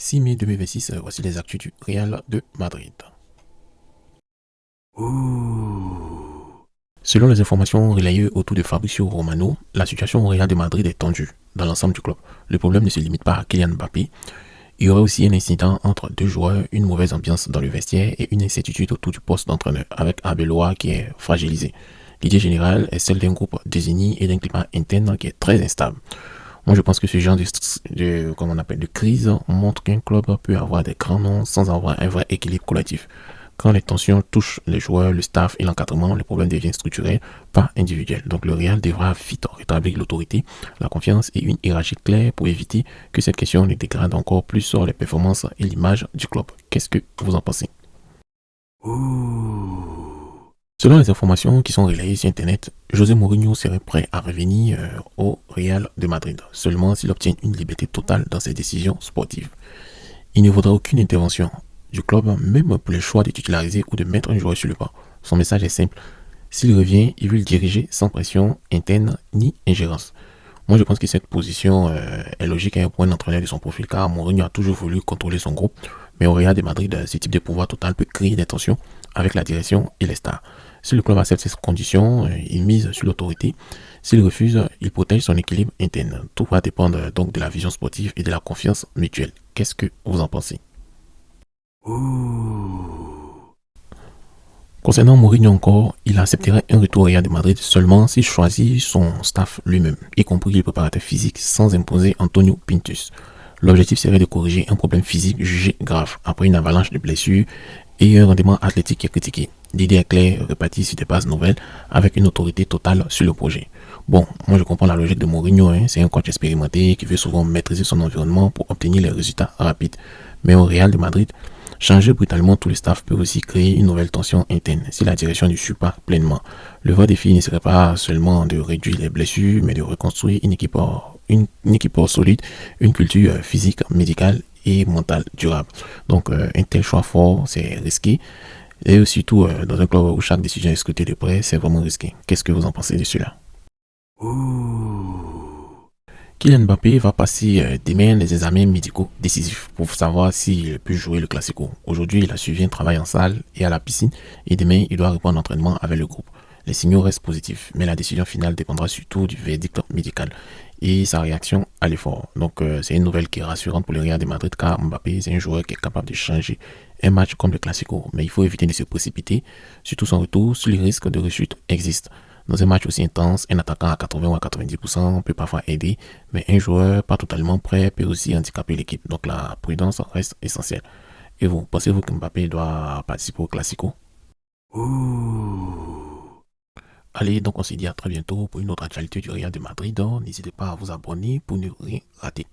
6 mai 2026, voici les actus du Real de Madrid. Selon les informations relayées autour de Fabrizio Romano, la situation au Real de Madrid est tendue dans l'ensemble du club. Le problème ne se limite pas à Kylian Mbappé. Il y aurait aussi un incident entre deux joueurs, une mauvaise ambiance dans le vestiaire et une incertitude autour du poste d'entraîneur, avec Arbeloa qui est fragilisé. L'idée générale est celle d'un groupe désigné et d'un climat interne qui est très instable. Moi, je pense que ce genre de crise montre qu'un club peut avoir des grands noms sans avoir un vrai équilibre collectif. Quand les tensions touchent les joueurs, le staff et l'encadrement, le problème devient structurel, pas individuel. Donc le Real devra vite rétablir l'autorité, la confiance et une hiérarchie claire pour éviter que cette question ne dégrade encore plus sur les performances et l'image du club. Qu'est-ce que vous en pensez? Selon les informations qui sont relayées sur Internet, José Mourinho serait prêt à revenir au Real de Madrid, seulement s'il obtient une liberté totale dans ses décisions sportives. Il ne vaudra aucune intervention du club, même pour le choix de titulariser ou de mettre un joueur sur le banc. Son message est simple. S'il revient, il veut le diriger sans pression interne ni ingérence. Moi, je pense que cette position est logique pour un entraîneur de son profil, car Mourinho a toujours voulu contrôler son groupe. Mais au Real de Madrid, ce type de pouvoir total peut créer des tensions avec la direction et les stars. Si le club accepte ces conditions, il mise sur l'autorité. S'il refuse, il protège son équilibre interne. Tout va dépendre donc de la vision sportive et de la confiance mutuelle. Qu'est-ce que vous en pensez? Concernant Mourinho encore, il accepterait un retour au Real de Madrid seulement s'il choisit son staff lui-même, y compris les préparateurs physiques, sans imposer Antonio Pintus. L'objectif serait de corriger un problème physique jugé grave après une avalanche de blessures et un rendement athlétique qui est critiqué. L'idée est claire, répartie sur des bases nouvelles avec une autorité totale sur le projet. Bon, moi je comprends la logique de Mourinho, c'est un coach expérimenté qui veut souvent maîtriser son environnement pour obtenir les résultats rapides. Mais au Real de Madrid, changer brutalement tout le staff peut aussi créer une nouvelle tension interne si la direction ne suit pas pleinement. Le vrai défi ne serait pas seulement de réduire les blessures, mais de reconstruire une équipe solide, une culture physique, médicale et mentale durable. Donc un tel choix fort, c'est risqué. Et surtout dans un club où chaque décision est scrutée de près, c'est vraiment risqué. Qu'est-ce que vous en pensez de cela? Kylian Mbappé va passer demain des examens médicaux décisifs pour savoir s'il peut jouer le Classico. Aujourd'hui, il a suivi un travail en salle et à la piscine et demain, il doit reprendre l'entraînement avec le groupe. Les signaux restent positifs, mais la décision finale dépendra surtout du verdict médical et sa réaction à l'effort. Donc, c'est une nouvelle qui est rassurante pour le Real de Madrid car Mbappé, c'est un joueur qui est capable de changer un match comme le Classico. Mais il faut éviter de se précipiter, surtout son retour si le risque de rechute existe. Dans un match aussi intense, un attaquant à 80 ou à 90% peut parfois aider, mais un joueur pas totalement prêt peut aussi handicaper l'équipe. Donc la prudence reste essentielle. Et vous, pensez-vous que Mbappé doit participer au Classico? Allez, donc on se dit à très bientôt pour une autre actualité du Real de Madrid. N'hésitez pas à vous abonner pour ne rien rater.